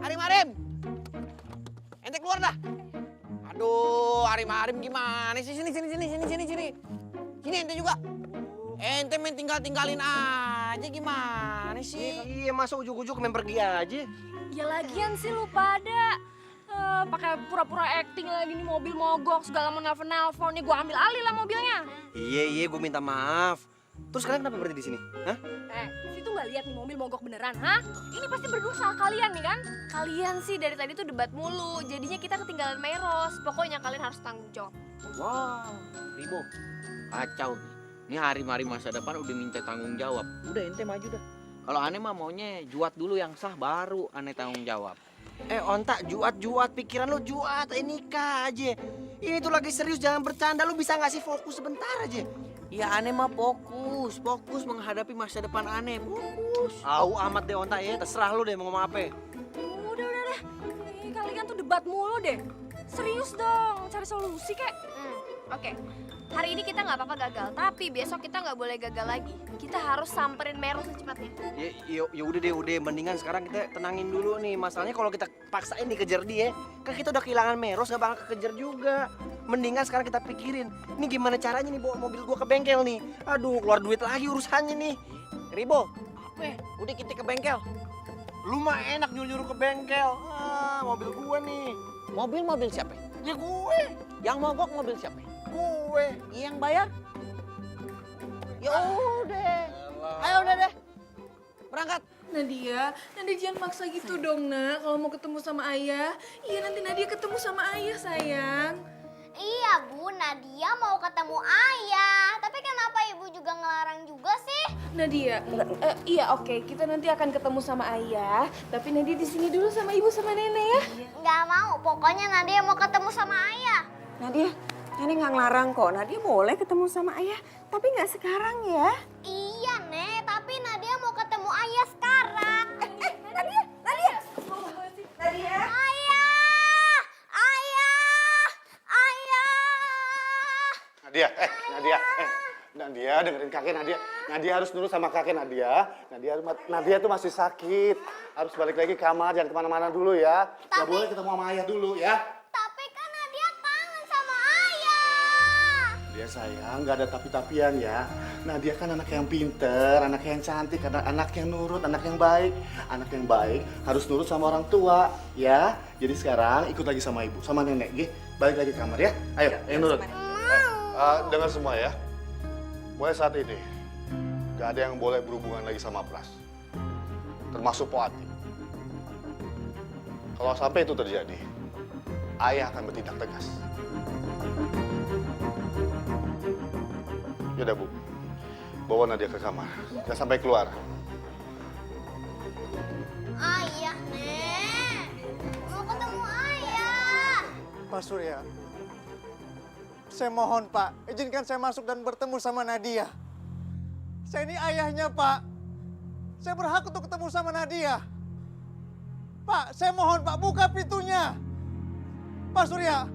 Arim. Ente keluar dah. Aduh, Arim gimana sih? Sini. Sini ente juga. Ente main tinggalin aja gimana sih? Iya, masa ujuk-ujuk main pergi aja. Ya lagian sih lu pada pakai pura-pura acting lagi nih, mobil mogok segala mau nelfon nih, gua ambil alih lah mobilnya. Iya, gue minta maaf. Terus kalian kenapa berhenti di sini? Hah? Situ nggak lihat nih mobil mogok beneran, hah? Ini pasti berdua salah kalian nih kan? Kalian sih dari tadi tuh debat mulu, jadinya kita ketinggalan Meros. Pokoknya kalian harus tanggung jawab. Wah, Ribo, kacau. Ini hari-hari masa depan udah minta tanggung jawab. Udah ente maju dah. Kalau aneh mah maunya juat dulu yang sah, baru aneh tanggung jawab. Ontak, juat, pikiran lu juat, nikah aja. Ini tuh lagi serius, jangan bercanda. Lu bisa nggak sih fokus sebentar aja? Ya aneh mah fokus menghadapi masa depan aneh, fokus. Amat deh Ontak ya, terserah lu deh mau ngomong apa. Udah. Kalian tuh debat mulu deh. Serius dong, cari solusi kek. Oke. Hari ini kita nggak apa-apa gagal, tapi besok kita nggak boleh gagal lagi. Kita harus samperin Meros secepatnya. Ya udah deh, mendingan sekarang kita tenangin dulu nih. Masalahnya kalau kita paksain dikejar dia, kan kita udah kehilangan Meros, gak bakal kekejar juga. Mendingan sekarang kita pikirin, ini gimana caranya nih bawa mobil gua ke bengkel nih. Aduh, keluar duit lagi urusannya nih. Ribo, apa? Udah kita ke bengkel. Lu mah enak nyuruh-nyuruh ke bengkel. Mobil gua nih. Mobil siapa? Ya gue. Yang mogok mobil siapa? Gue. Yang bayar? Ya udah. Ayo udah deh. Berangkat. Nadia jangan maksa gitu dong, Nak. Kalau mau ketemu sama ayah, iya nanti Nadia ketemu sama ayah, sayang. Iya, Bu, Nadia mau ketemu ayah. Tapi kenapa Ibu juga ngelarang juga sih? Nadia, iya oke, kita nanti akan ketemu sama ayah. Tapi Nadia di sini dulu sama ibu sama nenek ya. Nggak mau, pokoknya Nadia mau ketemu sama ayah. Nadia, Nenek nggak ngelarang kok. Nadia boleh ketemu sama ayah, tapi nggak sekarang ya. Iya, Nek, tapi Nadia mau ketemu ayah sekarang. Nadia. Ayah! Nadia, dengerin kakek Nadia. Nadia harus nurut sama kakek Nadia. Nadia tuh masih sakit. Harus balik lagi ke kamar, jangan kemana-mana dulu ya. Nggak boleh ketemu sama ayah dulu ya. Tapi kan Nadia kangen sama ayah. Dia sayang, nggak ada tapi-tapian ya. Nadia kan anak yang pinter, anak yang cantik, anak yang nurut, anak yang baik. Anak yang baik harus nurut sama orang tua ya. Jadi sekarang ikut lagi sama ibu, sama nenek, gih. Balik lagi ke kamar ya. Ayo nurut. Dengar semua ya. Mulai saat ini, gak ada yang boleh berhubungan lagi sama Pras. Termasuk Poati. Kalau sampai itu terjadi, ayah akan bertindak tegas. Yaudah, Bu. Bawa Nadia ke kamar. Jangan sampai keluar. Ayah, Nek. Mau ketemu ayah. Pak Surya, saya mohon Pak, izinkan saya masuk dan bertemu sama Nadia. Saya ini ayahnya Pak. Saya berhak untuk ketemu sama Nadia. Pak, saya mohon Pak, buka pintunya. Pak Surya.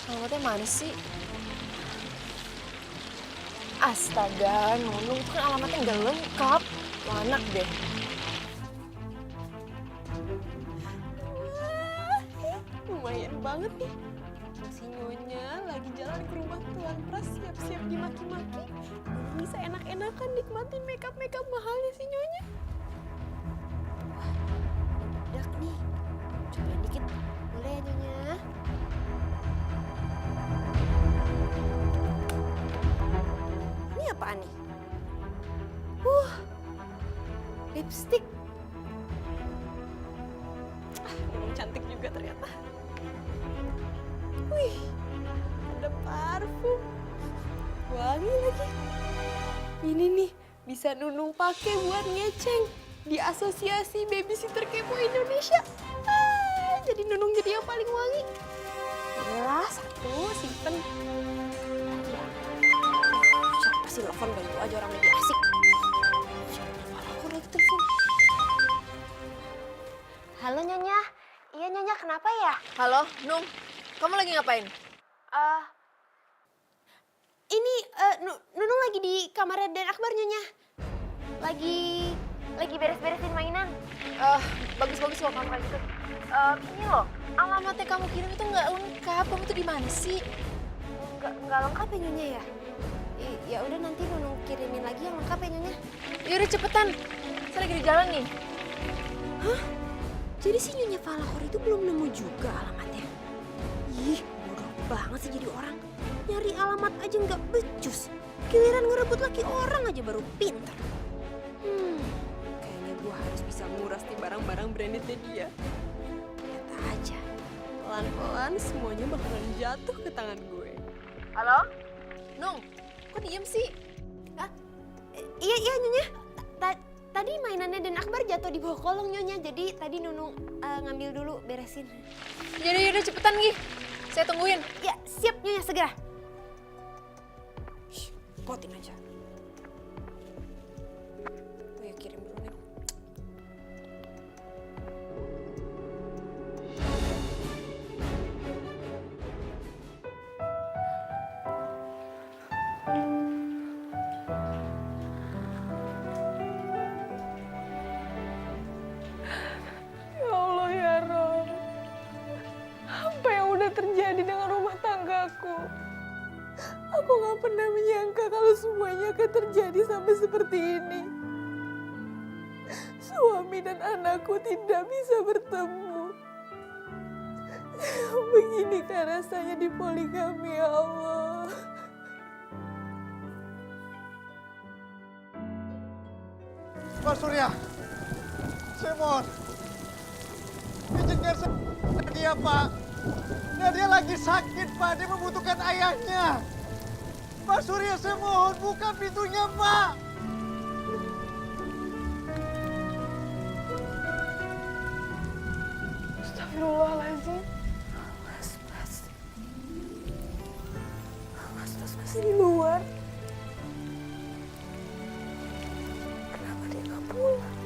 Alamatnya mana sih? Astaga, Nunung itu kan alamatnya nggak lengkap. Anak deh. Lumayan banget nih. Si Nyonya lagi jalan ke rumah Tuan Pras siap-siap dimaki-maki. Bisa enak-enakan nikmatin makeup mahalnya si Nyonya. Wah, udah nih. Cobain dikit. Boleh ya Nyonya? Ini apaan nih? Lipstick. Memang cantik juga ternyata. Wih, ada parfum. Wangi lagi. Ini nih, bisa Nunung pakai buat ngeceng di Asosiasi Babysitter Kepo Indonesia. Jadi Nunung jadi yang paling wangi. Yalah, satu simpen. Siapa sih telepon, bantu aja orang lagi asik. kenapa ya? Halo, Nung. Kamu lagi ngapain? Ini Nunung lagi di kamarnya Dan Akbar Nyonya. Lagi beres-beresin mainan. Bagus-bagus loh kamu kayak gitu. Ini loh, alamatnya kamu kirim itu nggak lengkap. Kamu tuh di mana sih? Nggak lengkap ya Nyonya ya? Ya udah nanti Nunung kirimin lagi yang lengkap ya Nyonya. Yaudah cepetan. Saya lagi di jalan nih. Hah? Jadi si Nyonya Falakor itu belum nemu juga alamatnya? Ih, bodoh banget sih jadi orang. Nyari alamat aja nggak becus. Giliran ngerebut laki orang aja baru pintar. Kayaknya gue harus bisa nguras nih barang-barang brandednya dia. Lihat aja, pelan-pelan semuanya bakalan jatuh ke tangan gue. Halo? Nung, kok diem sih? Iya Nyonya. Tadi mainannya Dan Akbar jatuh di bawah kolong Nyonya. Jadi tadi Nunung ngambil dulu beresin. Yaudah cepetan Gi. Saya tungguin. Ya siap Nyonya segera. Potin aja. Tuh ya kirim dulu nih. Ya Allah ya Rob. Apa yang udah terjadi dengan rumah tanggaku? Aku gak pernah menyangka kalau semuanya akan terjadi sampai seperti ini. Suami dan anakku tidak bisa bertemu. Beginikah rasanya di poligami ya Allah. Pak Surya, saya mohon. Izinkan saya dia, Pak. Nah, dia lagi sakit, Pak. Dia membutuhkan ayahnya. Pak Surya, saya mohon buka pintunya, Pak. Astagfirullahaladzim. Mas masih di luar. Kenapa dia nggak pulang?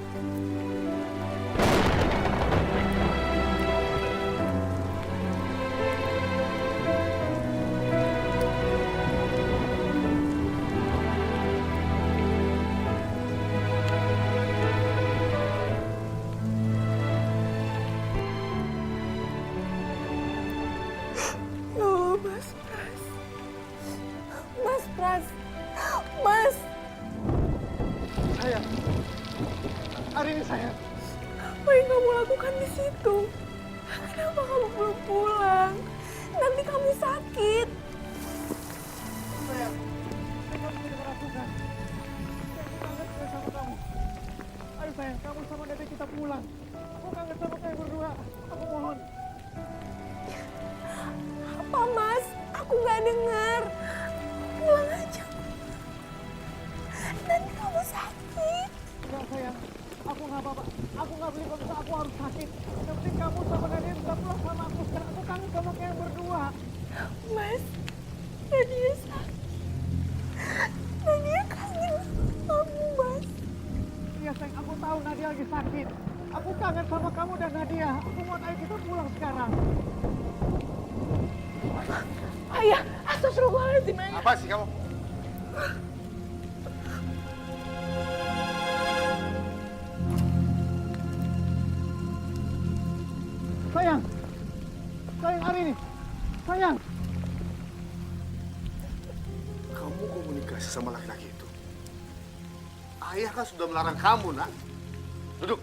Oh, Mas Pras. Mas Pras. Mas. Sayang. Hari ini sayang. Apa yang kamu lakukan di situ? Kenapa kamu belum pulang? Nanti kamu sakit. Sayang. Saya kamu tidak meragukan. Saya kangen sama kamu. Ayo sayang, kamu sama Dede kita pulang. Aku kangen sama kalian berdua. Aku mohon. Apa Mas? Aku nggak dengar. Pulang aja. Nanti kamu sakit. Enggak sayang, aku nggak apa-apa. Aku nggak beli bakso, aku harus sakit. Yang penting kamu sama Dede bisa pulang sama aku. Sekarang aku kangen sama kalian berdua. Mas, Nadia sakit. Nadia kangen sama kamu, Mas. Iya sayang, aku tahu Nadia lagi sakit. Aku kangen sama kamu dan Nadia. Aku mau ayo kita pulang sekarang. Ayah, astagfirullahaladzim, Ayah. Apa sih kamu? Sayang, hari ini, sayang. Kamu komunikasi sama laki-laki itu. Ayah kan sudah melarang kamu, nak. Duduk.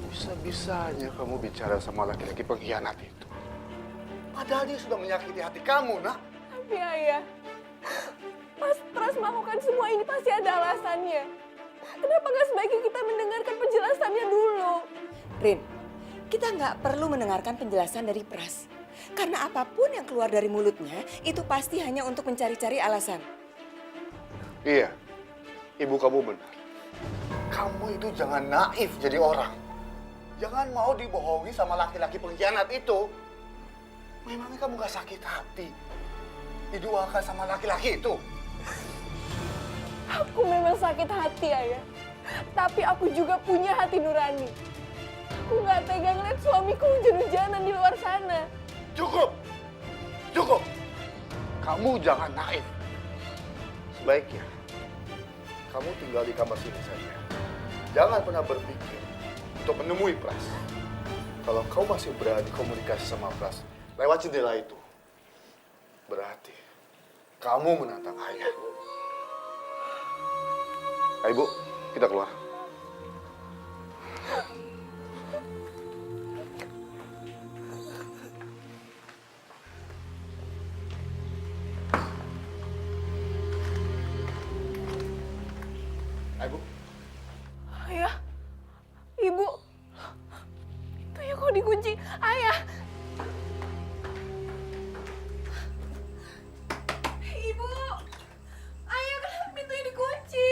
Bisa-bisanya kamu bicara sama laki-laki pengkhianat itu. Padahal dia sudah menyakiti hati kamu, nak. Tapi Ayah, Mas Pras melakukan semua ini pasti ada alasannya. Kenapa nggak sebaiknya kita mendengarkan penjelasannya dulu? Rin, kita nggak perlu mendengarkan penjelasan dari Pras. Karena apapun yang keluar dari mulutnya, itu pasti hanya untuk mencari-cari alasan. Iya, ibu kamu benar. Kamu itu jangan naif jadi orang. Jangan mau dibohongi sama laki-laki pengkhianat itu. Memangnya kamu gak sakit hati diduakan sama laki-laki itu? Aku memang sakit hati, Ayah. Tapi aku juga punya hati nurani. Aku nggak tega ngeliat suamiku hujan-hujanan di luar sana. Cukup! Cukup! Kamu jangan naif. Sebaiknya kamu tinggal di kamar sini saja. Jangan pernah berpikir untuk menemui Pras. Kalau kau masih berani komunikasi sama Pras lewat jendela itu, berarti kamu menantang ayah. Ayo Bu, kita keluar. Ayo Bu. Ayah, Ibu, itu ya kok dikunci. Ayah. Ibu, Ayah kenapa pintunya dikunci?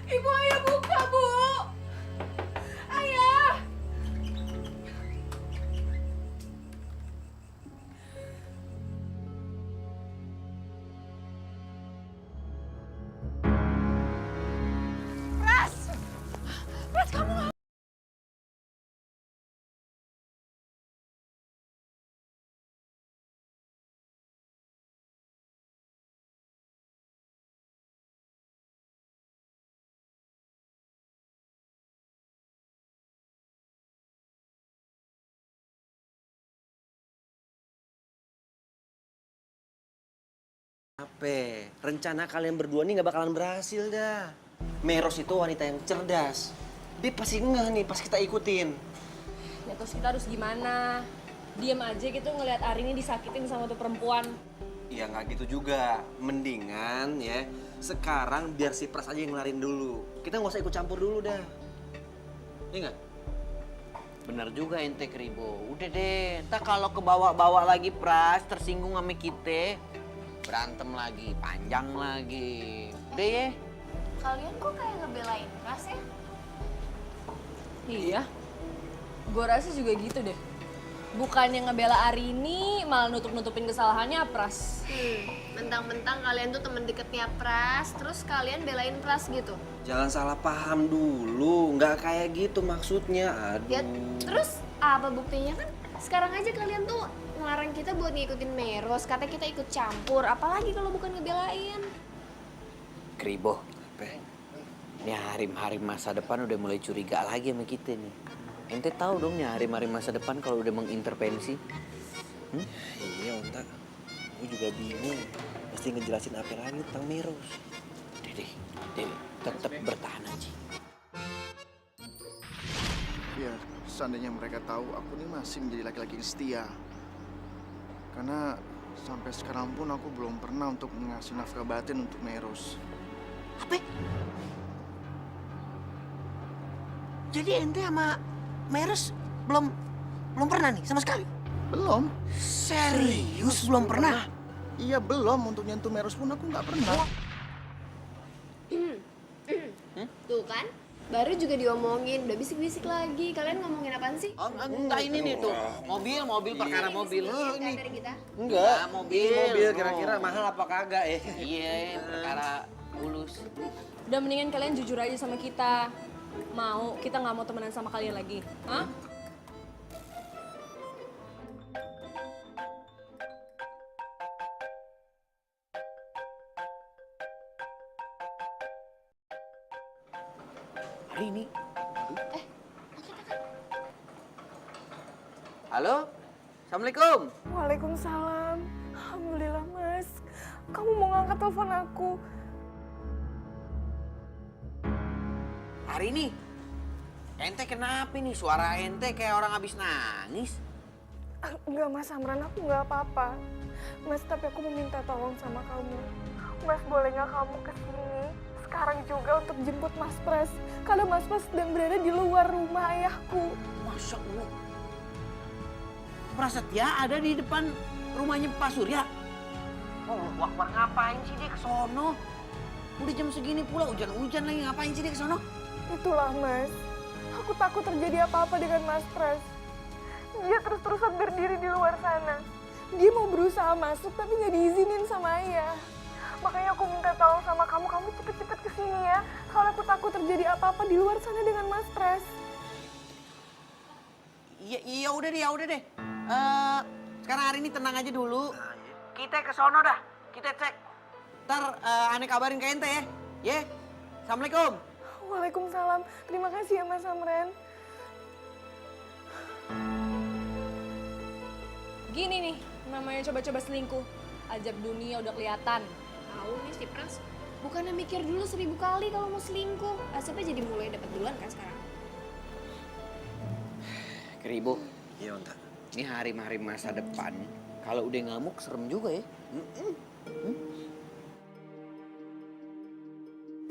Ibu, Ayah buka, Bu. Ayah. Pras! Pras, kamu nggak... Apa? Rencana kalian berdua nih nggak bakalan berhasil dah. Meros itu wanita yang cerdas. Dia pasti ngeh nih pas kita ikutin. Ya terus kita harus gimana? Diam aja gitu ngelihat Arini disakitin sama tuh perempuan. Iya nggak gitu juga. Mendingan ya sekarang biar si Pras aja yang ngelarin dulu. Kita nggak usah ikut campur dulu dah. Iya nggak? Bener juga ente Kribo. Udah deh, ntar kalau kebawa-bawa lagi Pras, tersinggung sama kita, berantem lagi, panjang lagi. Udah ya. Kalian kok kayak ngebelain Pras ya? Iya. Gue rasa juga gitu deh. Bukannya ngebela Arini, malah nutup-nutupin kesalahannya Pras. Mentang-mentang kalian tuh temen deketnya Pras, terus kalian belain Pras gitu. Jangan salah paham dulu, nggak kayak gitu maksudnya. Aduh. Ya, terus apa buktinya kan? Sekarang aja kalian tuh ngelarang kita buat ngikutin Meros, katanya kita ikut campur, apalagi kalau bukan ngebelain. Kribo, Apa? ini harim-harim masa depan udah mulai curiga lagi sama kita nih. Ente tahu dong ya harim-harim masa depan kalau udah mengintervensi. Iya Onta, gue juga bingung. Mesti ngejelasin apa lagi tentang Meros. Dede, tetap bertahan aja. Ya, seandainya mereka tahu aku ini masih menjadi laki-laki yang setia. Karena sampai sekarang pun aku belum pernah untuk mengasih nafkah batin untuk Meros. Apa? Jadi ente sama Meros belum pernah nih sama sekali? Belum. Serius belum pernah? Iya belum, untuk nyentuh Meros pun aku nggak pernah. Tuh kan, baru juga diomongin, udah bisik-bisik lagi. Kalian ngomongin apaan sih? Oh, enggak ini nih tuh. Mobil perkara mobil. Ini dari kita. Enggak, mobil kira-kira mahal apa kagak ya? Iya, perkara ulus. Udah mendingan kalian jujur aja sama kita. Mau, kita nggak mau temenan sama kalian lagi. Hah? Hari ini. Halo? Assalamualaikum. Waalaikumsalam. Alhamdulillah, Mas. Kamu mau ngangkat telepon aku. Hari ini. Ente kenapa nih? Suara ente kayak orang habis nangis. Enggak, Mas Amran, aku nggak apa-apa. Mas, tapi aku mau minta tolong sama kamu. Mas, boleh nggak kamu kesini sekarang juga untuk jemput Mas Pras? Karena Mas Pras sedang berada di luar rumah ayahku. Masya Allah. Prasetya ada di depan rumahnya Pak Surya. Oh, Akbar ngapain sih dia ke sono? Udah jam segini pula, hujan-hujan lagi, ngapain sih dia ke sono? Itulah, Mas. Aku takut terjadi apa-apa dengan Mas Pras. Dia terus-terusan berdiri di luar sana. Dia mau berusaha masuk tapi nggak diizinin sama ayah. Makanya aku minta tolong sama kamu cepet-cepet kesini ya. Soalnya aku takut terjadi apa-apa di luar sana dengan Mas Pres. Iya udah deh. Sekarang hari ini tenang aja dulu. Kita ke sono dah. Kita cek. Ntar aneh kabarin ke ente ya. Ye. Assalamualaikum. Waalaikumsalam. Terima kasih ya Mas Amren. Gini nih, namanya coba-coba selingkuh. Ajab dunia udah kelihatan. Tahu nih si Pras, bukannya mikir dulu 1000 kali kalau mau selingkuh. Asapnya jadi mulai dapat duluan kan sekarang. Keribu. Iya, Onta. Ini hari-hari masa depan. Kalau udah ngamuk serem juga ya.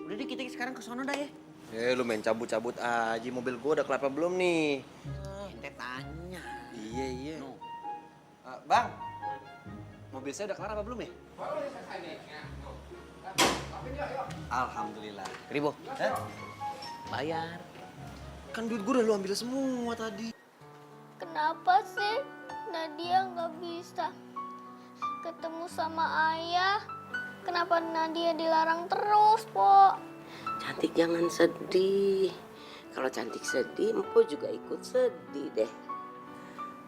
Udah deh kita sekarang ke sono dah ya. Lu main cabut-cabut aja. Mobil gua udah kelapa belum nih? Ente tanya. Iya. Bang, mobil saya udah kelar apa belum ya? Alhamdulillah. Keribu. Bayar. Kan duit gua udah lu ambil semua tadi. Kenapa sih Nadia nggak bisa ketemu sama ayah? Kenapa Nadia dilarang terus, Po? Cantik jangan sedih. Kalau Cantik sedih, Empo juga ikut sedih deh.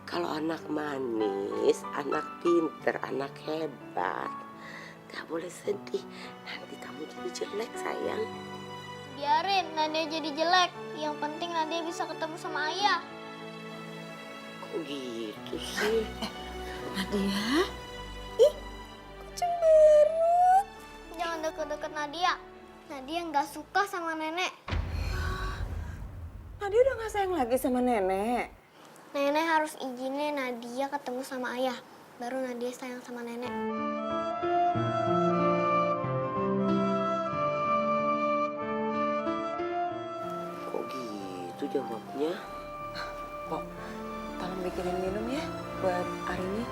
Kalau anak manis, anak pinter, anak hebat, gak boleh sedih. Nanti kamu jadi jelek, sayang. Biarin Nadia jadi jelek. Yang penting Nadia bisa ketemu sama ayah. Kok gitu sih? Nadia? Ih, kok cemberut? Jangan deket-deket Nadia. Nadia nggak suka sama nenek. Nadia udah gak sayang lagi sama nenek. Nenek harus izinin Nadia ketemu sama ayah. Baru Nadia sayang sama nenek. Kok gitu jawabnya? Pok, tolong bikinin minum ya buat Arini.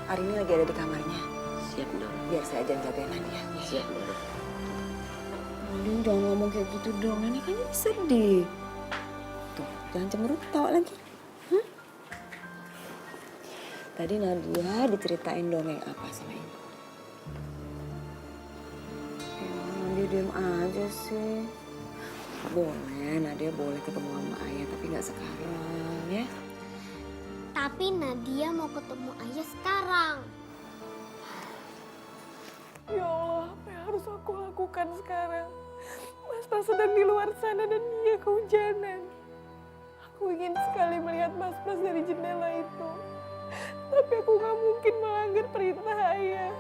Arini lagi ada di kamarnya. Siap, Dong. Biar saya aja yang jagain Nadia. Siap, Dong. Udin jangan ngomong kayak gitu dong, nenek kan jadi sedih. Tuh, jangan cemberut, ketawa lagi. Tadi Nadia diceritain dongeng apa sama ibu? Ya, Nadia diem aja sih. Boleh, Nadia boleh ketemu sama ayah, tapi nggak sekarang ya. Tapi Nadia mau ketemu ayah sekarang. Ya Allah, apa yang harus aku lakukan sekarang? Mas Pras sedang di luar sana dan dia kehujanan. Aku ingin sekali melihat Mas Pras dari jendela itu. Tapi aku gak mungkin melanggar perintah ayah.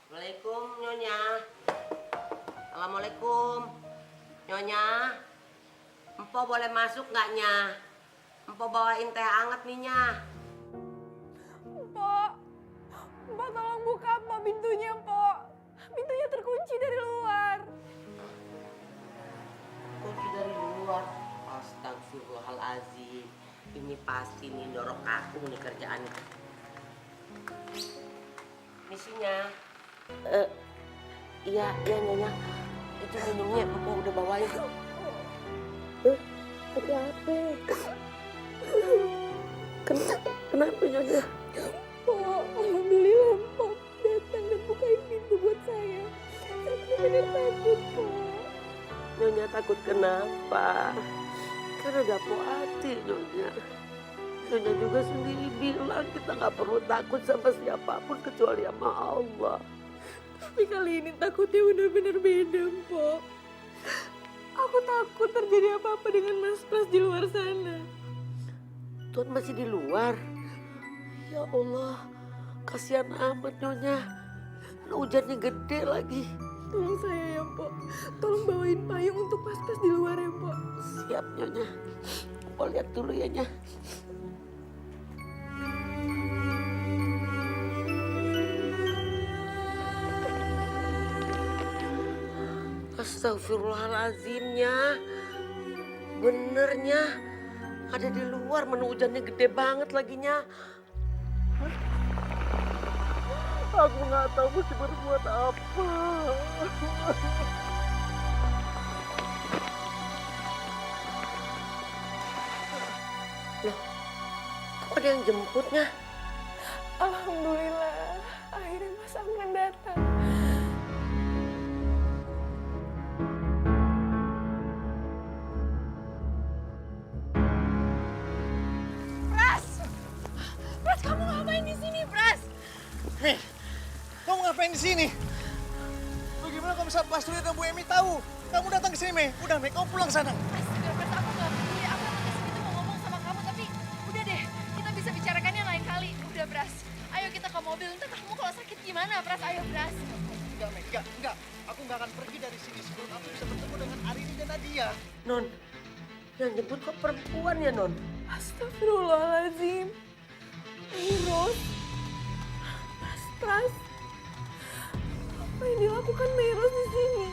Assalamualaikum, Nyonya. Assalamualaikum. Nyonya. Empo boleh masuk nggak, Nya? Empo bawain teh anget nih, Nya. Mpok, Mpok tolong buka Mpok pintunya, Mpok. Pintunya terkunci dari luar. Kunci dari luar. Astagfirullahaladzim. Ini pasti nih dorong aku nih kerjaannya. Misinya. Iya Nyonya. Itu minumnya Empo udah bawain. Ada apa? Kenapa Nyonya? Mpok, alhamdulillah Mpok datang dan bukain pintu buat saya. Saya benar-benar takut, Mpok. Nyonya takut kenapa? Karena ada po hati Nyonya. Nyonya juga sendiri bilang kita nggak perlu takut sama siapapun kecuali sama Allah. Tapi kali ini takutnya benar-benar beda, Mpok. Aku takut terjadi apa-apa dengan Mas Pras di luar sana. Tuhan masih di luar. Ya Allah, kasihan amat Nyonya. Hujannya gede lagi. Tolong saya ya, Mpok. Tolong bawain payung untuk Mas Pras di luar ya, Mpok. Siap Nyonya. Mau lihat dulu ya, Nya. Astagfirullahalazimnya. Benernya. Ada di luar, mana hujannya gede banget lagi, Nya. Aku nggak tahu mesti berbuat apa. Loh, kok Siapa dia yang jemputnya? Alhamdulillah, akhirnya Mas Amran datang. Pras, kamu ngapain di sini, Pras? Hei, kamu ngapain di sini? Bagaimana kalau misalnya Pak Surya dan Bu Emi tahu kamu datang ke sini, Mei? Udah, Mei, kamu pulang sana. Astaga, Pras, aku nggak peduli. Aku emang kesini tuh mau ngomong sama kamu, tapi udah deh, kita bisa bicarakannya lain kali. Udah, Pras. Ayo kita ke mobil. Ntar kamu kalau sakit gimana, Pras? Ayo, Pras. Enggak, Mei, enggak. Aku nggak akan pergi dari sini sebelum aku bisa bertemu dengan Arini dan Nadia. Non, yang jemput kok perempuan ya, Non? Astagfirullahaladzim. Ros. Pras. Apa yang dilakukan Ros di sini?